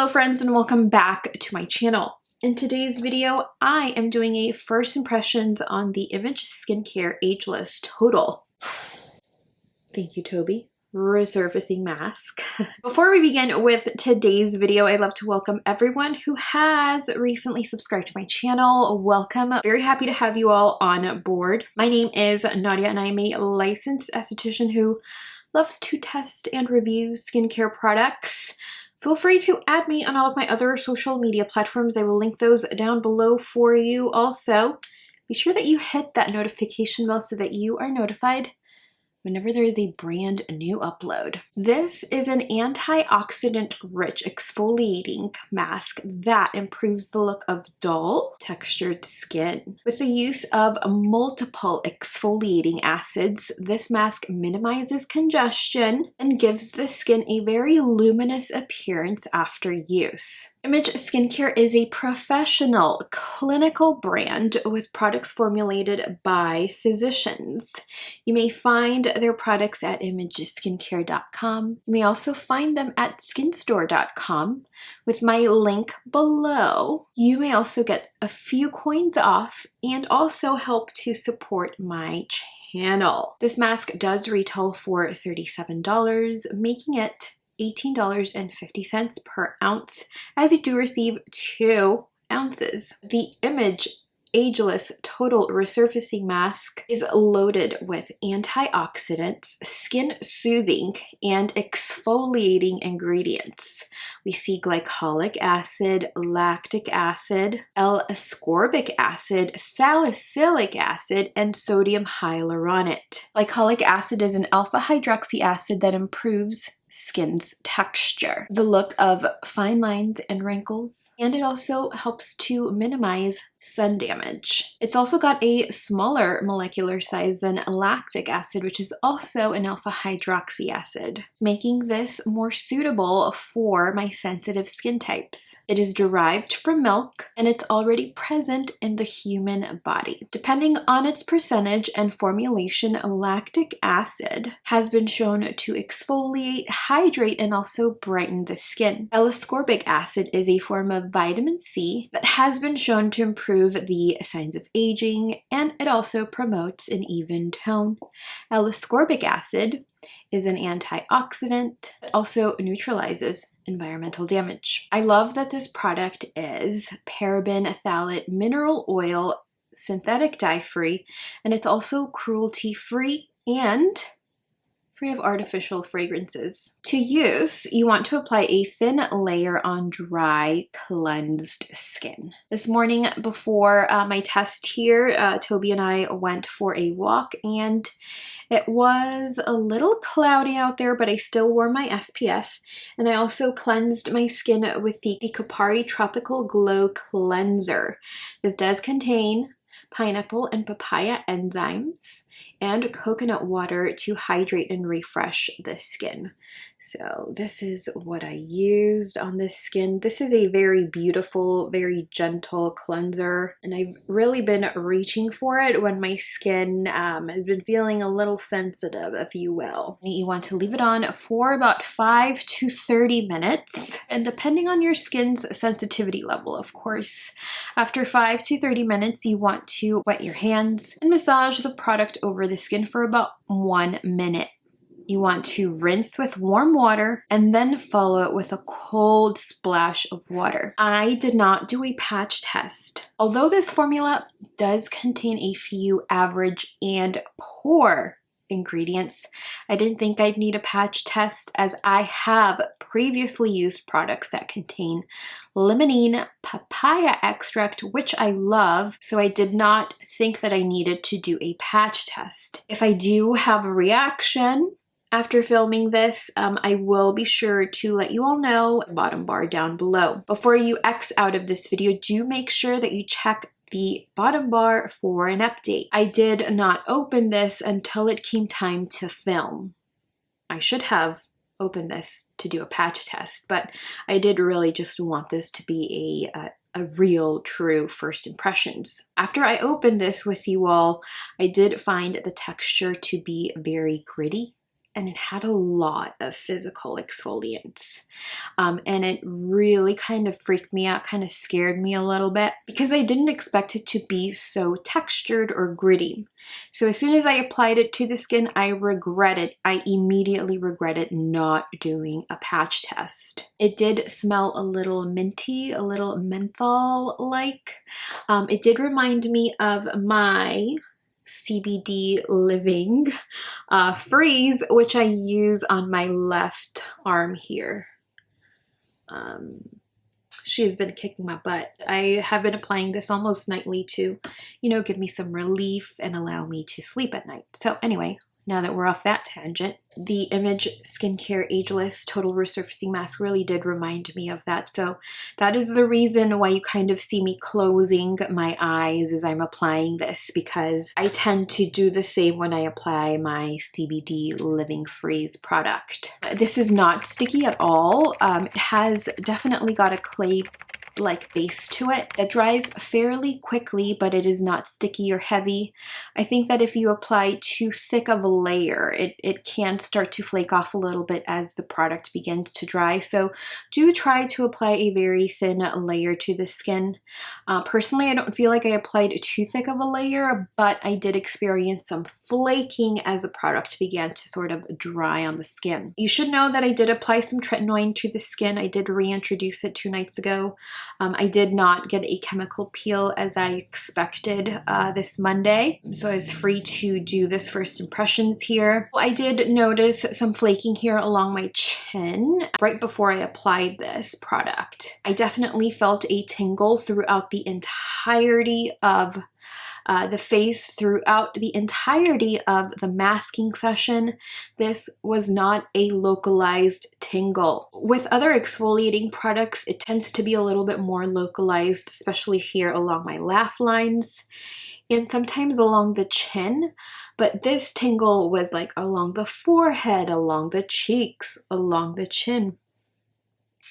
Hello friends and welcome back to my channel. In today's video, I am doing a first impressions on the Image Skincare Ageless Total. Thank you, Toby. Resurfacing Masque. Before we begin with today's video, I'd love to welcome everyone who has recently subscribed to my channel. Welcome. Very happy to have you all on board. My name is Nadia and I am a licensed esthetician who loves to test and review skincare products. Feel free to add me on all of my other social media platforms. I will link those down below for you. Also, be sure that you hit that notification bell so that you are notified whenever there is a brand new upload. This is an antioxidant-rich exfoliating mask that improves the look of dull, textured skin. With the use of multiple exfoliating acids, this mask minimizes congestion and gives the skin a very luminous appearance after use. Image Skincare is a professional clinical brand with products formulated by physicians. You may find their products at imageskincare.com. You may also find them at Skinstore.com with my link below. You may also get a few coins off and also help to support my channel. This mask does retail for $37, making it $18.50 per ounce, as you do receive 2 ounces. The Image Ageless Total Resurfacing Mask is loaded with antioxidants, skin soothing, and exfoliating ingredients. We see glycolic acid, lactic acid, L-ascorbic acid, salicylic acid, and sodium hyaluronate. Glycolic acid is an alpha hydroxy acid that improves skin's texture, the look of fine lines and wrinkles, and it also helps to minimize sun damage. It's also got a smaller molecular size than lactic acid, which is also an alpha hydroxy acid, making this more suitable for my sensitive skin types. It is derived from milk and it's already present in the human body. Depending on its percentage and formulation, lactic acid has been shown to exfoliate, hydrate, and also brighten the skin. L-ascorbic acid is a form of vitamin C that has been shown to improve the signs of aging, and it also promotes an even tone. L-ascorbic acid is an antioxidant that also neutralizes environmental damage. I love that this product is paraben, phthalate, mineral oil, synthetic dye-free, and it's also cruelty-free and free of artificial fragrances. To use, you want to apply a thin layer on dry, cleansed skin. This morning before my test here, Toby and I went for a walk and it was a little cloudy out there, but I still wore my SPF, and I also cleansed my skin with the Kapari Tropical Glow Cleanser. This does contain pineapple and papaya enzymes and coconut water to hydrate and refresh the skin. So this is what I used on this skin. This is a very beautiful, very gentle cleanser, and I've really been reaching for it when my skin has been feeling a little sensitive, if you will. You want to leave it on for about 5 to 30 minutes, and depending on your skin's sensitivity level, of course. After 5 to 30 minutes, you want to wet your hands and massage the product over the skin for about 1 minute. You want to rinse with warm water and then follow it with a cold splash of water. I did not do a patch test. Although this formula does contain a few average and poor ingredients, I didn't think I'd need a patch test, as I have previously used products that contain limonene papaya extract, which I love, so I did not think that I needed to do a patch test. If I do have a reaction after filming this, I will be sure to let you all know in the bottom bar down below. Before you X out of this video, do make sure that you check the bottom bar for an update. I did not open this until it came time to film. I should have opened this to do a patch test, but I did really just want this to be a real, true first impressions. After I opened this with you all, I did find the texture to be very gritty and it had a lot of physical exfoliants. And it really kind of freaked me out, kind of scared me a little bit, because I didn't expect it to be so textured or gritty. So as soon as I applied it to the skin, I immediately regretted not doing a patch test. It did smell a little minty, a little menthol-like. It did remind me of my CBD Living Freeze, which I use on my left arm here. She has been kicking my butt. I have been applying this almost nightly to, give me some relief and allow me to sleep at night. So anyway, now that we're off that tangent, the Image Skincare Ageless Total Resurfacing Mask really did remind me of that. So that is the reason why you kind of see me closing my eyes as I'm applying this, because I tend to do the same when I apply my CBD Living Freeze product. This is not sticky at all. It has definitely got a clay-like base to it that dries fairly quickly, but it is not sticky or heavy. I think that if you apply too thick of a layer, it can start to flake off a little bit as the product begins to dry. So do try to apply a very thin layer to the skin. Personally, I don't feel like I applied too thick of a layer, but I did experience some flaking as the product began to sort of dry on the skin. You should know that I did apply some tretinoin to the skin. I did reintroduce it 2 nights ago. I did not get a chemical peel as I expected this Monday, so I was free to do this first impressions here. I did notice some flaking here along my chin right before I applied this product. I definitely felt a tingle throughout the entirety of the face, throughout the entirety of the masking session. This was not a localized tingle. With other exfoliating products, it tends to be a little bit more localized, especially here along my laugh lines and sometimes along the chin. But this tingle was like along the forehead, along the cheeks, along the chin,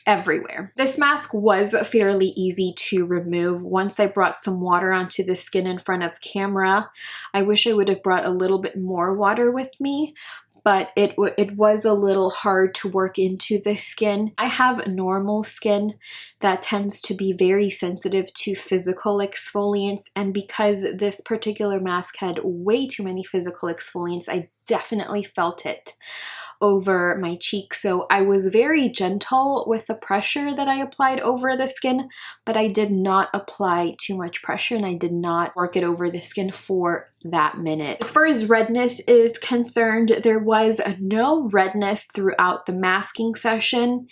everywhere. This mask was fairly easy to remove once I brought some water onto the skin in front of camera. I wish I would have brought a little bit more water with me, but it was a little hard to work into the skin. I have normal skin that tends to be very sensitive to physical exfoliants, and because this particular mask had way too many physical exfoliants, I definitely felt it over my cheeks. So I was very gentle with the pressure that I applied over the skin, but I did not apply too much pressure and I did not work it over the skin for that minute. As far as redness is concerned, there was no redness throughout the masking session.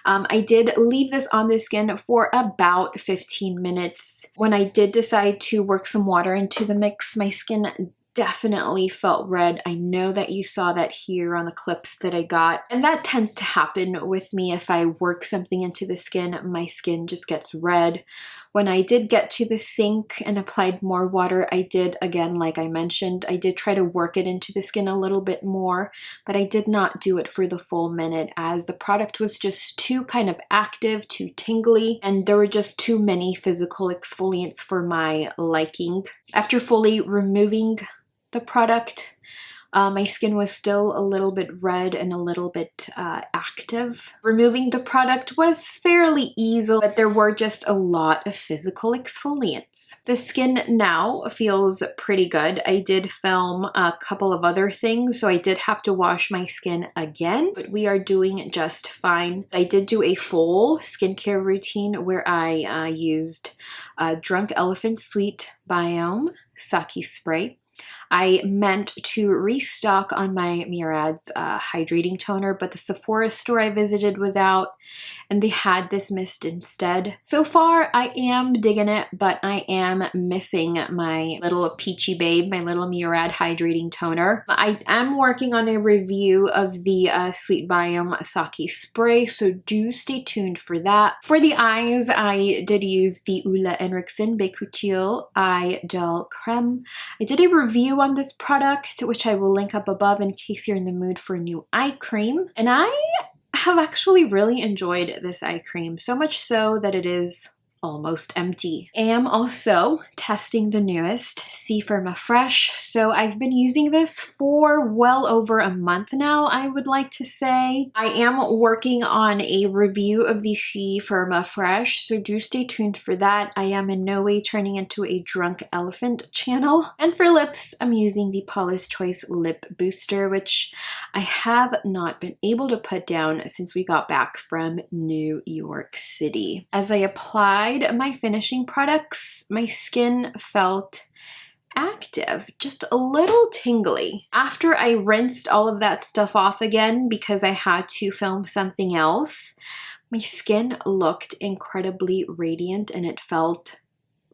I did leave this on the skin for about 15 minutes. When I did decide to work some water into the mix, my skin definitely felt red. I know that you saw that here on the clips that I got, and that tends to happen with me. If I work something into the skin, my skin just gets red. When I did get to the sink and applied more water, I did, again, like I mentioned, I did try to work it into the skin a little bit more, but I did not do it for the full minute as the product was just too kind of active, too tingly, and there were just too many physical exfoliants for my liking. After fully removing the product, my skin was still a little bit red and a little bit active. Removing the product was fairly easy, but there were just a lot of physical exfoliants. The skin now feels pretty good. I did film a couple of other things, so I did have to wash my skin again, but we are doing just fine. I did do a full skincare routine where I used Drunk Elephant Sweet Biome Sake Spray. I meant to restock on my Murad's hydrating toner, but the Sephora store I visited was out and they had this mist instead. So far, I am digging it, but I am missing my little Peachy Babe, my little Murad hydrating toner. I am working on a review of the Sweet Biome Sake Spray, so do stay tuned for that. For the eyes, I did use the Ulla Henriksen Becquiccio Eye Gel Creme. I did a review on this product, which I will link up above in case you're in the mood for a new eye cream. And I have actually really enjoyed this eye cream, so much so that it is almost empty. I am also testing the newest C Firma Fresh. So I've been using this for well over a month now, I would like to say. I am working on a review of the C Firma Fresh, so do stay tuned for that. I am in no way turning into a drunk elephant channel. And for lips, I'm using the Paula's Choice Lip Booster, which I have not been able to put down since we got back from New York City. As I applied my finishing products, my skin felt active, just a little tingly. After I rinsed all of that stuff off again because I had to film something else, my skin looked incredibly radiant and it felt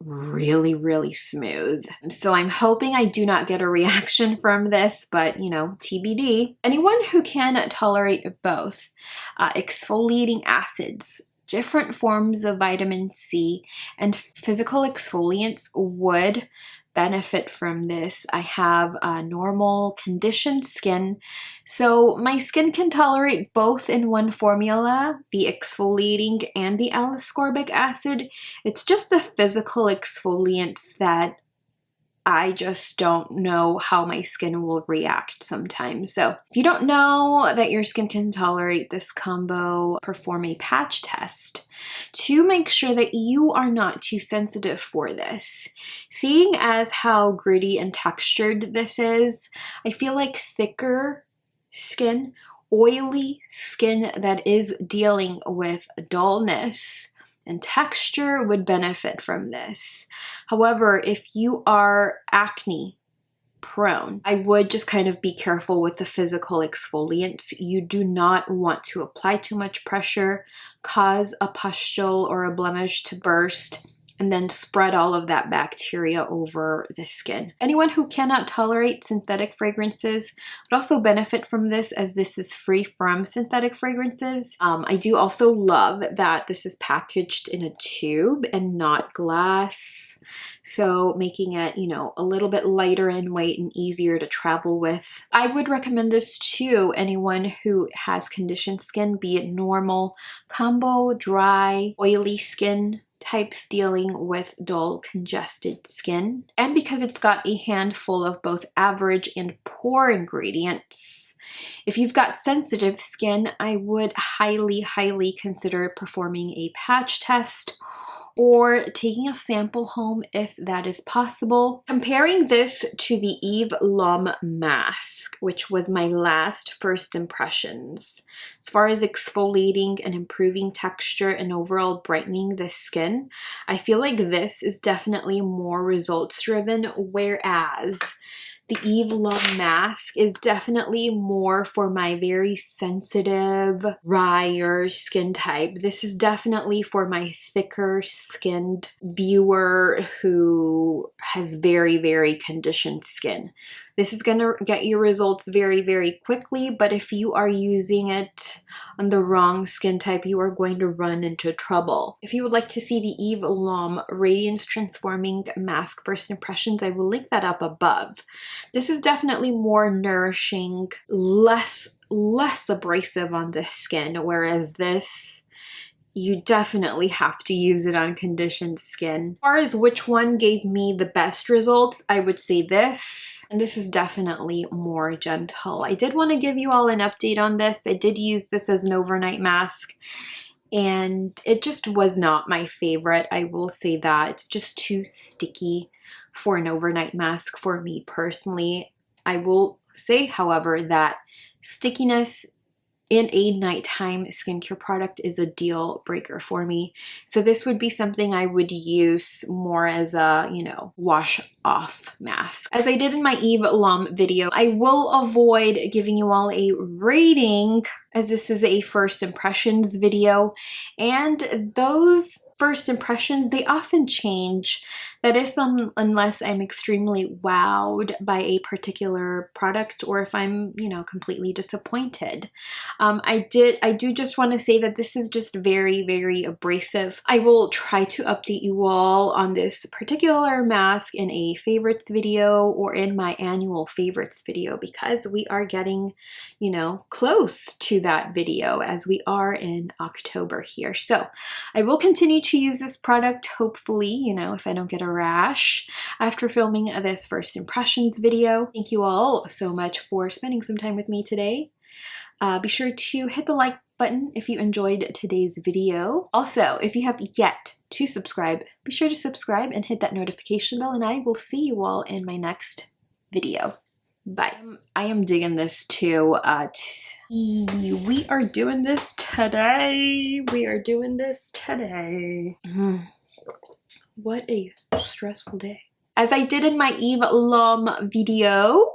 really smooth. So I'm hoping I do not get a reaction from this, but you know, TBD. Anyone who can tolerate both exfoliating acids, different forms of vitamin C, and physical exfoliants would benefit from this. I have a normal conditioned skin, so my skin can tolerate both in one formula, the exfoliating and the L-ascorbic acid. It's just the physical exfoliants that I just don't know how my skin will react sometimes. So if you don't know that your skin can tolerate this combo, perform a patch test to make sure that you are not too sensitive for this. Seeing as how gritty and textured this is, I feel like thicker skin, oily skin that is dealing with dullness and texture would benefit from this. However, if you are acne prone, I would just kind of be careful with the physical exfoliants. You do not want to apply too much pressure, cause a pustule or a blemish to burst, and then spread all of that bacteria over the skin. Anyone who cannot tolerate synthetic fragrances would also benefit from this, as this is free from synthetic fragrances. I do also love that this is packaged in a tube and not glass, so making it, you know, a little bit lighter in weight and easier to travel with. I would recommend this to anyone who has conditioned skin, be it normal, combo, dry, oily skin types dealing with dull, congested skin. And because it's got a handful of both average and poor ingredients, if you've got sensitive skin, I would highly consider performing a patch test or taking a sample home if that is possible. Comparing this to the Eve L'Homme Masque, which was my last first impressions. As far as exfoliating and improving texture and overall brightening the skin, I feel like this is definitely more results driven, whereas the Eve L'Homme Masque is definitely more for my very sensitive, drier skin type. This is definitely for my thicker skinned viewer who has very conditioned skin. This is gonna get you results very quickly, but if you are using it on the wrong skin type, you are going to run into trouble. If you would like to see the Eve L'Homme Radiance Transforming Mask First Impressions, I will link that up above. This is definitely more nourishing, less abrasive on the skin, whereas this, you definitely have to use it on conditioned skin. As far as which one gave me the best results, I would say this. And this is definitely more gentle. I did want to give you all an update on this. I did use this as an overnight mask, and it just was not my favorite. I will say that. It's just too sticky for an overnight mask for me personally. I will say, however, that stickiness in a nighttime skincare product is a deal breaker for me. So this would be something I would use more as a, you know, wash off mask. As I did in my Eve L'Homme video, I will avoid giving you all a rating, as this is a first impressions video, and those first impressions, they often change. That is unless I'm extremely wowed by a particular product, or if I'm, you know, completely disappointed. I do just want to say that this is just very abrasive. I will try to update you all on this particular mask in a favorites video or in my annual favorites video, because we are getting, you know, close to that video as we are in October here. So I will continue to use this product, hopefully, you know, if I don't get a rash after filming this first impressions video. Thank you all so much for spending some time with me today. Be sure to hit the like button if you enjoyed today's video. Also, if you have yet to subscribe, be sure to subscribe and hit that notification bell, and I will see you all in my next video. Bye. I am digging this too. We are doing this today. We are doing this today. What a stressful day. As I did in my Eve Lom video,